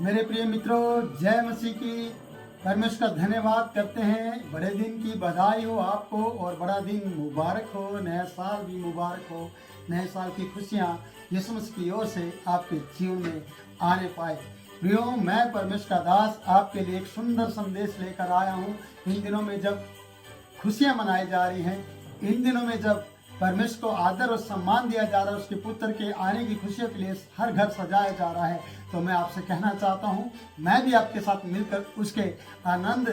मेरे प्रिय मित्रों, जय मसीह की। परमेश्वर का धन्यवाद करते हैं। बड़े दिन की बधाई हो आपको और बड़ा दिन मुबारक हो, नया साल भी मुबारक हो। नए साल की खुशियाँ यीशु मसीह की ओर से आपके जीवन में आने पाए। प्रियो, मैं परमेश्वर का दास आपके लिए एक सुंदर संदेश लेकर आया हूँ। इन दिनों में जब खुशियाँ मनाई जा रही हैं, इन दिनों में जब परमेश्वर को आदर और सम्मान दिया जा रहा है, उसके पुत्र के आने की खुशियों के लिए हर घर सजाया जा रहा है, तो मैं आपसे कहना चाहता हूँ, मैं भी आपके साथ मिलकर उसके आनंद,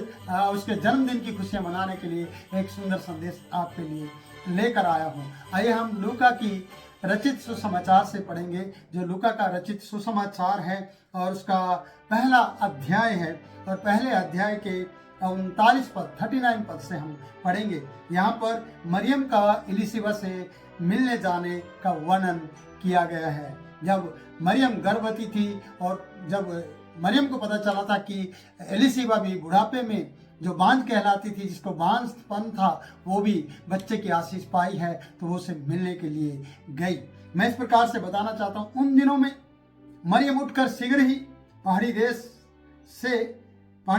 उसके जन्मदिन की खुशियाँ मनाने के लिए एक सुंदर संदेश आपके लिए लेकर आया हूँ। आइए हम लूका की रचित सुसमाचार से पढ़ेंगे, जो लूका का रचित सुसमाचार है और उसका पहला अध्याय है। और पहले अध्याय के 39 पद 39 पद से हम पढ़ेंगे। यहाँ पर मरियम का इलिशिबा से मिलने जाने का वर्णन किया गया है। जब मरियम गर्भवती थी और जब मरियम को पता चला था कि एलिशिबा भी बुढ़ापे में जो बांझ कहलाती थी, जिसको बांझपन था, वो भी बच्चे की आशीष पाई है, तो वो उसे मिलने के लिए गई। मैं इस प्रकार से बताना चाहता हूँ, उन दिनों में मरियम उठकर शीघ्र ही पहाड़ी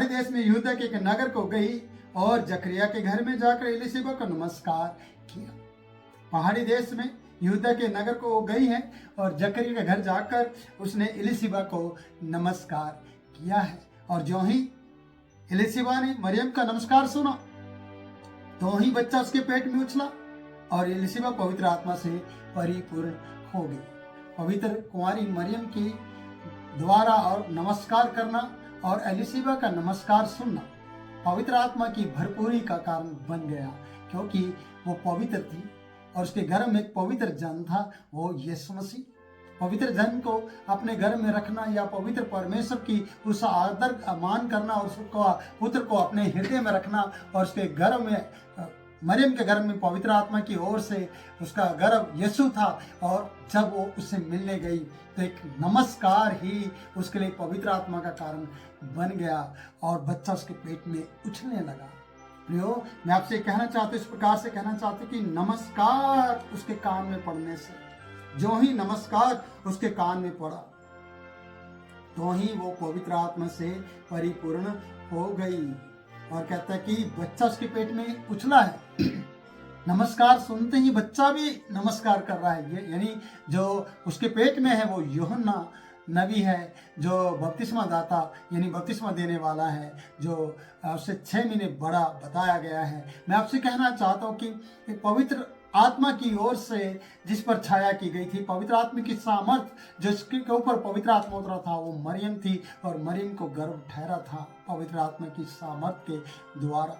देश में यहूदा के एक नगर को गई और जकरिया के घर में जाकर एलिशिबा को नमस्कार किया। पहाड़ी देश में यहूदा के नगर को गई है और जकरिया के घर जाकर उसने एलिशिबा को नमस्कार किया है। और जो ही एलिशिबा ने मरियम का नमस्कार सुना, तो ही बच्चा उसके पेट में उछला और एलिशिबा पवित्र आत्मा से परिपूर्ण हो गई। पवित्र कुंवारी मरियम की द्वारा और नमस्कार करना और एलिशिबा का नमस्कार सुनना पवित्र आत्मा की भरपूरी का कारण बन गया, क्योंकि वो पवित्र थी और उसके घर में एक पवित्र जन था, वो यीशु मसीह। पवित्र जन को अपने घर में रखना या पवित्र परमेश्वर की उस आदर मान करना और उसको पुत्र को अपने हृदय में रखना, और उसके घर में मरियम के घर में पवित्र आत्मा की ओर से उसका गर्भ यीशु था। और जब वो उससे मिलने गई तो एक नमस्कार ही उसके लिए पवित्र आत्मा का कारण बन गया और बच्चा उसके पेट में उछलने लगा। प्रियो, मैं आपसे कहना चाहता हूँ, इस प्रकार से कहना चाहते कि नमस्कार उसके कान में पड़ने से, जो ही नमस्कार उसके कान में पड़ा, तो ही वो पवित्र आत्मा से परिपूर्ण हो गई। और कहता है कि बच्चा उसके पेट में उछला है। नमस्कार सुनते ही बच्चा भी नमस्कार कर रहा है। ये यानी जो उसके पेट में है वो यूहन्ना नबी है, जो बपतिस्मा दाता यानी बपतिस्मा देने वाला है, जो उससे 6 महीने बड़ा बताया गया है। मैं आपसे कहना चाहता हूँ कि पवित्र आत्मा की ओर से जिस पर छाया की गई थी, पवित्र आत्मा की सामर्थ जिसके ऊपर पवित्र आत्मा उतरा था, वो मरियम थी। और मरियम को गर्भ ठहरा था पवित्र आत्मा की सामर्थ के द्वारा।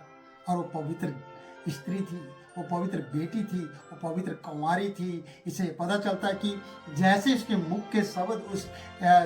और वो पवित्र स्त्री थी, वो पवित्र बेटी थी, वो पवित्र कुंवारी थी। इसे पता चलता है कि जैसे उसके मुख के शब्द उस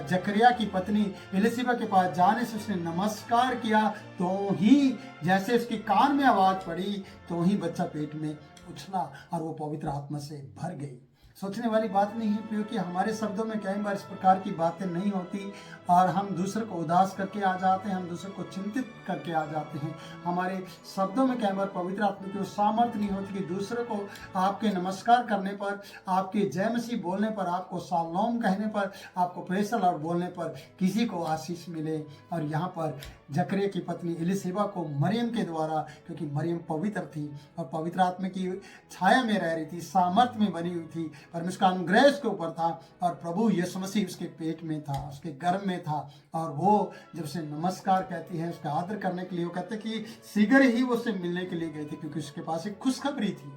जकरिया की पत्नी एलिशिबा के पास जाने से उसने नमस्कार किया, तो ही जैसे उसके कान में आवाज पड़ी, तो ही बच्चा पेट में उछला और वो पवित्र आत्मा से भर गई। सोचने वाली बात नहीं है, क्योंकि हमारे शब्दों में कई बार इस प्रकार की बातें नहीं होती और हम दूसरे को उदास करके आ जाते हैं, हम दूसरे को चिंतित करके आ जाते हैं। हमारे शब्दों में कई बार पवित्र आत्मा की सामर्थ्य नहीं होती कि दूसरे को आपके नमस्कार करने पर, आपके जय मसीह बोलने पर, आपको शालोम कहने पर, आपको प्रेज़ द लॉर्ड बोलने पर किसी को आशीष मिले। और यहाँ पर जकरिया की पत्नी एलिशिबा को मरियम के द्वारा, क्योंकि मरियम पवित्र थी और पवित्र आत्मा की छाया में रह रही थी, सामर्थ्य में बनी हुई थी, परमेश्वर का अनुग्रह उसके ऊपर था और प्रभु यीशु मसीह उसके पेट में था, उसके गर्भ में था। और वो जब उसे नमस्कार कहती है, उसका आदर करने के लिए, वो कहते कि शीघ्र ही वो उससे मिलने के लिए गई थी, क्योंकि उसके पास एक खुशखबरी थी।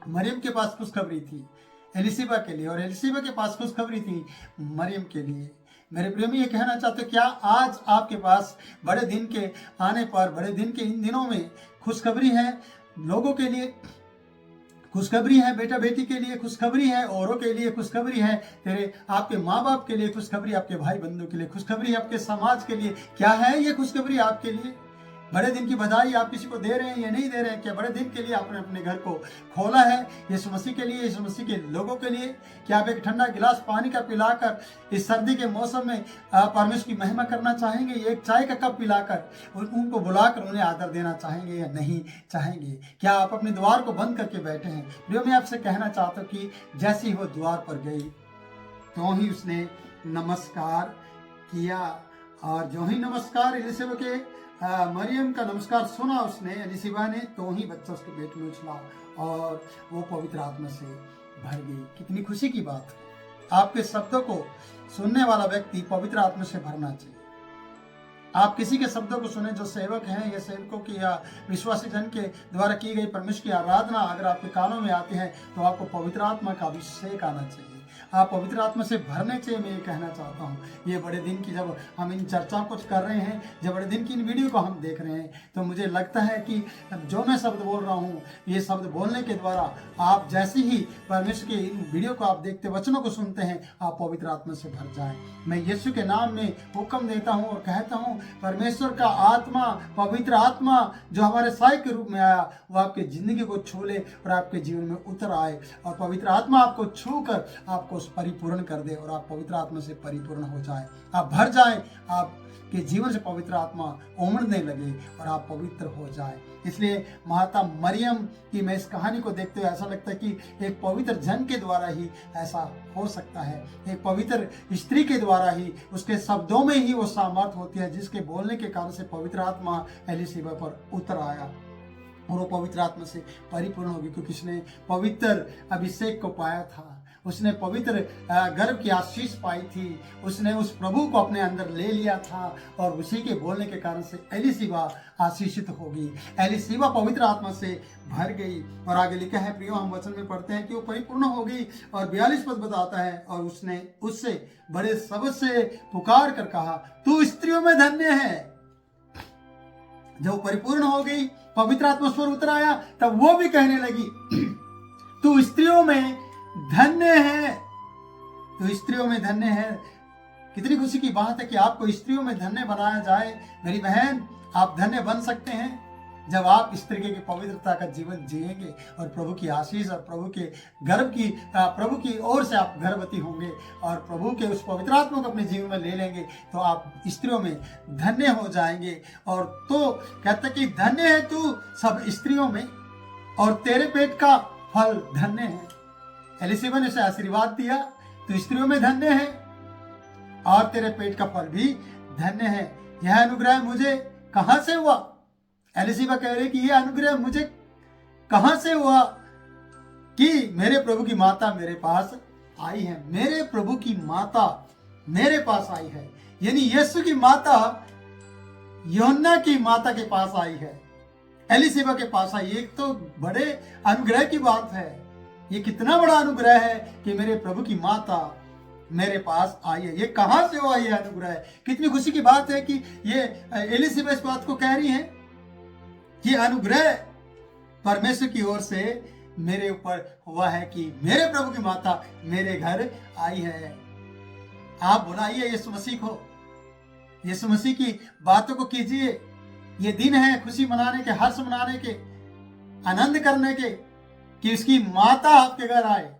मरियम के पास खुशखबरी थी एलिशिबा के लिए, और एलिशिबा के पास खुशखबरी थी मरियम के लिए। मेरे प्रिय में ये कहना चाहते हो, क्या आज आपके पास बड़े दिन के आने पर, बड़े दिन के इन दिनों में खुशखबरी है? लोगों के लिए खुशखबरी है, बेटा बेटी के लिए खुशखबरी है, औरों के लिए खुशखबरी है, तेरे आपके माँ बाप के लिए खुशखबरी, आपके भाई बंधु के लिए खुशखबरी, आपके समाज के लिए। क्या है ये खुशखबरी आपके लिए? बड़े दिन की बधाई आप किसी को दे रहे हैं या नहीं दे रहे हैं? क्या बड़े दिन के लिए आपने अपने घर को खोला है यीशु मसीह के लिए, यीशु मसीह के लोगों के लिए? क्या आप एक ठंडा गिलास पानी का पिलाकर इस सर्दी के मौसम में परमेश्वर की महिमा करना चाहेंगे? एक चाय का कप पिलाकर उनको बुलाकर उन्हें आदर देना चाहेंगे या नहीं चाहेंगे? क्या आप अपने द्वार को बंद करके बैठे हैं? जो मैं आपसे कहना चाहता हूँ कि जैसे ही वो द्वार पर गई, तो ही उसने नमस्कार किया। और जो ही नमस्कार एलिशबा के मरियम का नमस्कार सुना उसने, एलिशबा ने, तो ही बच्चा उसके पेट में उछला और वो पवित्र आत्मा से भर गई। कितनी खुशी की बात है। आपके शब्दों को सुनने वाला व्यक्ति पवित्र आत्मा से भरना चाहिए। आप किसी के शब्दों को सुने जो सेवक हैं या सेवकों की या विश्वासी जन के द्वारा की गई परमेश्वर की आराधना अगर आपके कानों में आती है तो आपको पवित्र आत्मा का अभिषेक आना चाहिए, आप पवित्र आत्मा से भरने चाहिए। मैं ये कहना चाहता हूँ, ये बड़े दिन की जब हम इन चर्चाओं को कर रहे हैं, जब बड़े दिन की इन वीडियो को हम देख रहे हैं, तो मुझे लगता है कि जो मैं शब्द बोल रहा हूँ, ये शब्द बोलने के द्वारा आप जैसे ही परमेश्वर के इन वीडियो को आप देखते, वचनों को सुनते हैं, आप पवित्र आत्मा से भर जाएं। मैं यीशु के नाम में हुक्म देता हूँ और कहता हूँ, परमेश्वर का आत्मा, पवित्र आत्मा जो हमारे साय के रूप में आया, वो आपके जिंदगी को छू ले और आपके जीवन में उतर आए और पवित्र आत्मा आपको छू कर आपको परिपूर्ण कर दे और आप पवित्र आत्मा से परिपूर्ण हो जाए, आप भर जाए, आपके जीवन से पवित्र आत्मा उमड़ने लगे और आप पवित्र हो जाए। इसलिए माता मरियम की मैं इस कहानी को देखते हुए ऐसा लगता है कि एक पवित्र जन के द्वारा ही ऐसा हो सकता है, एक पवित्र स्त्री के द्वारा ही, उसके शब्दों में ही वो सामर्थ होती है जिसके बोलने के कारण से पवित्र आत्मा एलिशबा पर उतर आया और वो पवित्र आत्मा से परिपूर्ण होगी, क्योंकि उसने पवित्र अभिषेक को पाया था, उसने पवित्र गर्भ की आशीष पाई थी, उसने उस प्रभु को अपने अंदर ले लिया था और उसी के बोलने के कारण से एलिशबा आशीषित होगी, एलिशबा पवित्र आत्मा से भर गई। और आगे लिखा है प्रियो, हम वचन में पढ़ते हैं कि वो परिपूर्ण हो गई और 42 पद बताता है, और उसने उससे बड़े शब्द से पुकार कर कहा, तू स्त्रियों में धन्य है। जब परिपूर्ण हो गई, पवित्र आत्मा स्वर उतर आया, तब वो भी कहने लगी, तू स्त्रियों में धन्य है, तो स्त्रियों में धन्य है। कितनी खुशी की बात है कि आपको स्त्रियों में धन्य बनाया जाए। मेरी बहन, आप धन्य बन सकते हैं जब आप इस तरीके की पवित्रता का जीवन जिएंगे और प्रभु की आशीष और प्रभु के गर्भ की, प्रभु की ओर से आप गर्भवती होंगे और प्रभु के उस पवित्र आत्मा को अपने जीवन में ले लेंगे, तो आप स्त्रियों में धन्य हो जाएंगे। और तो कहता कि धन्य है तू सब स्त्रियों में और तेरे पेट का फल धन्य है। एलिशबा ने उसे आशीर्वाद दिया, तो स्त्रियों में धन्य है और तेरे पेट का फल भी धन्य है। यह अनुग्रह मुझे कहां से हुआ? एलिशबा कह रही कि यह अनुग्रह मुझे कहां से हुआ कि मेरे प्रभु की माता मेरे पास आई है। मेरे प्रभु की माता मेरे पास आई है, यानी यीशु की माता यूहन्ना की माता के पास आई है, एलिशबा के पास आई। एक तो बड़े अनुग्रह की बात है। ये कितना बड़ा अनुग्रह है कि मेरे प्रभु की माता मेरे पास आई है। ये कहां से हुआ ये अनुग्रह? कितनी खुशी की बात है कि ये एलिशबा इस बात को कह रही है, ये अनुग्रह परमेश्वर की ओर से मेरे ऊपर हुआ है कि मेरे प्रभु की माता मेरे घर आई है। आप बुलाइए यीशु मसीह को, यीशु मसीह की बातों को कीजिए। ये दिन है खुशी मनाने के, हर्ष मनाने के, आनंद करने के कि उसकी माता आपके घर आए।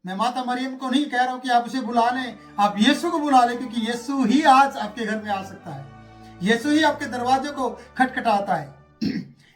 मैं माता मरियम को नहीं कह रहा हूं कि आप उसे बुला लें, आप यीशु को बुला लें, क्योंकि यीशु ही आज आपके घर में आ सकता है। यीशु ही आपके दरवाजे को खटखटाता है।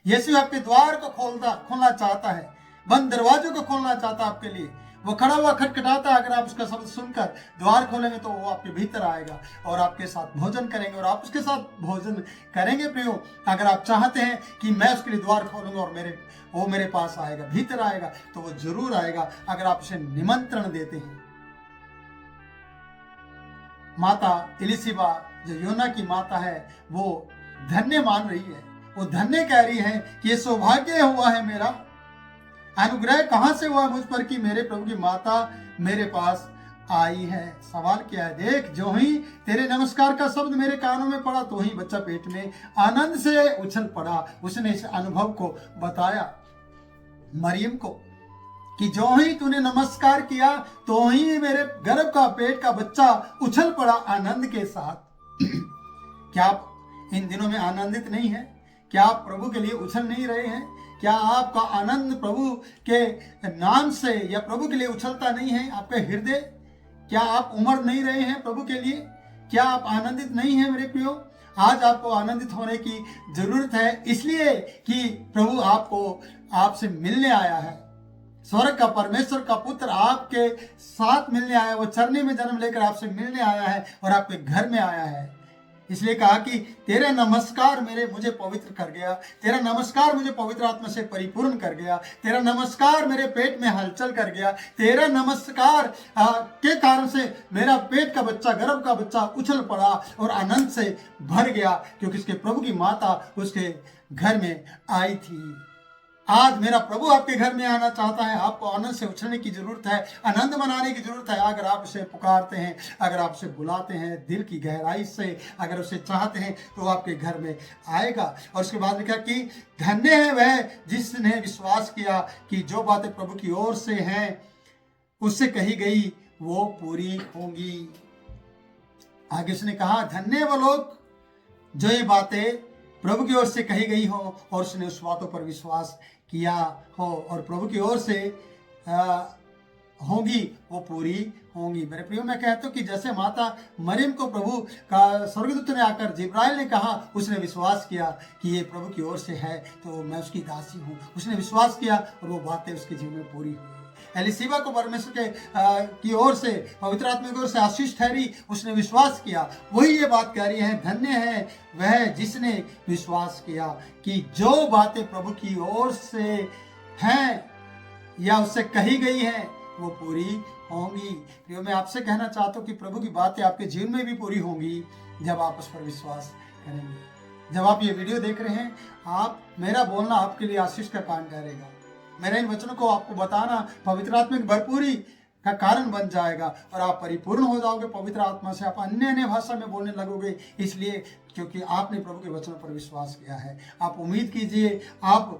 यीशु आपके द्वार को खोलना चाहता है, बंद दरवाजों को खोलना चाहता है आपके लिए। वो खड़ा हुआ खटखटाता है। अगर आप उसका शब्द सुनकर द्वार खोलेंगे तो वो आपके भीतर आएगा और आपके साथ भोजन करेंगे और आप उसके साथ भोजन करेंगे। प्रियो, अगर आप चाहते हैं कि मैं उसके लिए द्वार खोलूंगा और वो मेरे पास आएगा, भीतर आएगा, तो वो जरूर आएगा अगर आप उसे निमंत्रण देते हैं। माता एलिशबा जो यूहन्ना की माता है, वो धन्य मान रही है, वो धन्य कह रही है कि ये सौभाग्य हुआ है, मेरा अनुग्रह कहां से हुआ मुझ पर कि मेरे प्रभु की माता मेरे पास आई है। सवाल क्या है? देख, जो ही तेरे नमस्कार का शब्द मेरे कानों में पड़ा, तो ही बच्चा पेट में आनंद से उछल पड़ा। उसने इस अनुभव को बताया मरियम को कि जो ही तूने नमस्कार किया, तो ही मेरे गर्भ का, पेट का बच्चा उछल पड़ा आनंद के साथ। क्या आप इन दिनों में आनंदित नहीं है? क्या आप प्रभु के लिए उछल नहीं रहे हैं? क्या आपका आनंद प्रभु के नाम से या प्रभु के लिए उछलता नहीं है आपके हृदय? क्या आप उमड़ नहीं रहे हैं प्रभु के लिए? क्या आप आनंदित नहीं हैं मेरे प्रियो? आज आपको आनंदित होने की जरूरत है, इसलिए कि प्रभु आपसे मिलने आया है। स्वर्ग का परमेश्वर का पुत्र आपके साथ मिलने आया, वो चरनी में जन्म लेकर आपसे मिलने आया है और आपके घर में आया है। इसलिए कहा कि तेरा नमस्कार मुझे पवित्र कर गया, तेरा नमस्कार मुझे पवित्र आत्मा से परिपूर्ण कर गया, तेरा नमस्कार मेरे पेट में हलचल कर गया, तेरा नमस्कार के कारण से मेरा पेट का बच्चा, गर्भ का बच्चा उछल पड़ा और आनंद से भर गया, क्योंकि उसके प्रभु की माता उसके घर में आई थी। आज मेरा प्रभु आपके घर में आना चाहता है। आपको आनंद से उछलने की जरूरत है, आनंद मनाने की जरूरत है। अगर आप उसे पुकारते हैं, अगर आप उसे बुलाते हैं दिल की गहराई से, अगर उसे चाहते हैं तो वो आपके घर में आएगा। और उसके बाद लिखा कि धन्य है वह जिसने विश्वास किया कि जो बातें प्रभु की ओर से हैं उससे कही गई वो पूरी होंगी। आगे उसने कहा धन्य वो लोग जो ये बातें प्रभु की ओर से कही गई हो और उसने उस बातों पर विश्वास किया हो और प्रभु की ओर से होंगी वो पूरी होंगी। मेरे प्रियो, मैं कहता हूँ कि जैसे माता मरियम को प्रभु का स्वर्गदूत ने आकर जिब्राइल ने कहा, उसने विश्वास किया कि ये प्रभु की ओर से है तो मैं उसकी दासी हूँ। उसने विश्वास किया और वो बातें उसके जीवन में पूरी हुई। एलिसीबा को परमेश्वर के की ओर से, पवित्र आत्मा की ओर से आशीष ठहरी, उसने विश्वास किया। वही ये बात कह रही है, धन्य है वह जिसने विश्वास किया कि जो बातें प्रभु की ओर से हैं या उससे कही गई हैं वो पूरी होंगी। प्रियो, मैं आपसे कहना चाहता हूँ कि प्रभु की बातें आपके जीवन में भी पूरी होंगी जब आप उस पर विश्वास करेंगे। जब आप ये वीडियो देख रहे हैं, मेरा बोलना आपके लिए आशीष का कारण ठहरेगा। मेरे इन वचनों को आपको बताना पवित्र आत्मा की भरपूरी का कारण बन जाएगा और आप परिपूर्ण हो जाओगे पवित्र आत्मा से। आप अन्य भाषा में बोलने लगोगे, इसलिए क्योंकि आपने प्रभु के वचनों पर विश्वास किया है। आप उम्मीद कीजिए, आप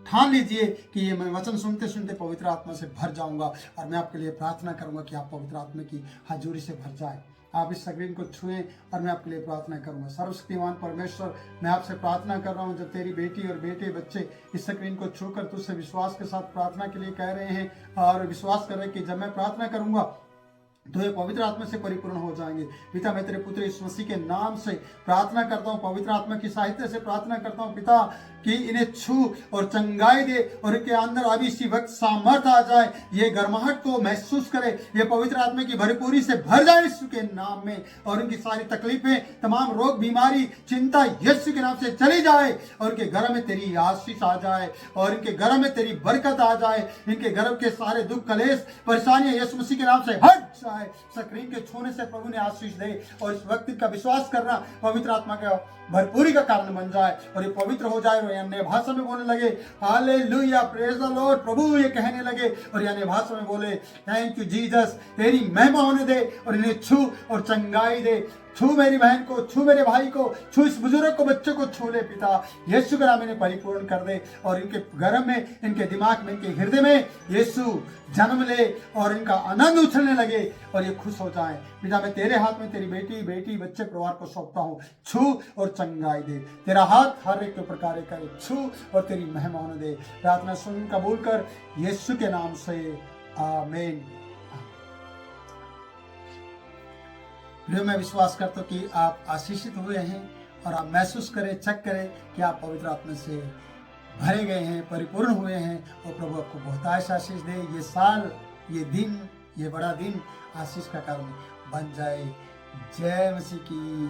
ठान लीजिए कि ये मैं वचन सुनते सुनते पवित्र आत्मा से भर जाऊंगा। और मैं आपके लिए प्रार्थना करूंगा कि आप पवित्र आत्मा की हाजुरी से भर जाए। आप इस स्क्रीन को छुएं और मैं आपके लिए प्रार्थना करूंगा। सर्वशक्तिमान परमेश्वर, मैं आपसे प्रार्थना कर रहा हूं, जब तेरी बेटी और बेटे बच्चे इस स्क्रीन को छूकर तुझसे विश्वास के साथ प्रार्थना के लिए कह रहे हैं और विश्वास कर रहे हैं कि जब मैं प्रार्थना करूंगा तो ये पवित्र आत्मा से परिपूर्ण हो जाएंगे। पिता, मैं तेरे पुत्र यीशु मसीह के नाम से प्रार्थना करता हूँ, पवित्र आत्मा की सहायता से प्रार्थना करता हूँ पिता कि इन्हें छू और चंगाई दे और इनके अंदर अभी इसी वक्त सामर्थ आ जाए, ये गर्माहट को महसूस करे, ये पवित्र आत्मा की भरपूरी से भर जाए यीशु के नाम में। और इनकी सारी तकलीफें, तमाम रोग, बीमारी, चिंता यीशु के नाम से चली जाए और इनके घर में तेरी आशीष आ जाए और इनके घर में तेरी बरकत आ जाए। इनके घर के सारे दुख, कलेश, परेशानियां यीशु मसीह के नाम से हट जाए। स्क्रीन के छूने से प्रभु ने आशीष दे और इस व्यक्ति का विश्वास करना पवित्र आत्मा का भरपूरी का कारण बन जाए और ये पवित्र हो जाए और अन्य भाषा में बोलने लगे, हालेलुया, प्रेज द लॉर्ड। प्रभु ये कहने लगे और अन्य भाषा में बोले, थैंक यू जीसस, तेरी महिमा होने दे और इन्हें छू और चंगाई दे। छू मेरी बहन को, छू मेरे भाई को, छू इस बुजुर्ग को, बच्चे को छू ले पिता। यीशु का नाम इन्हें परिपूर्ण कर दे और इनके घर में, इनके दिमाग में, इनके हृदय में यीशु जन्म ले और इनका आनंद उछलने लगे और ये खुश हो जाएं। पिता, मैं तेरे हाथ में तेरी बेटी, बच्चे, परिवार को सौंपता हूँ। छू और चंगाई दे। तेरा हाथ हर एक के ऊपर कार्य करे। छू और तेरी महिमा होने दे। प्रार्थना सुन कबूल कर यीशु के नाम से, आमीन। मैं विश्वास करता हूँ कि आप आशीषित हुए हैं और आप महसूस करें, चेक करें कि आप पवित्र आत्मा से भरे गए हैं, परिपूर्ण हुए हैं और प्रभु आपको बहुत आशीष दे। ये साल, ये दिन, ये बड़ा दिन आशीष का कारण बन जाए। जय मसीह की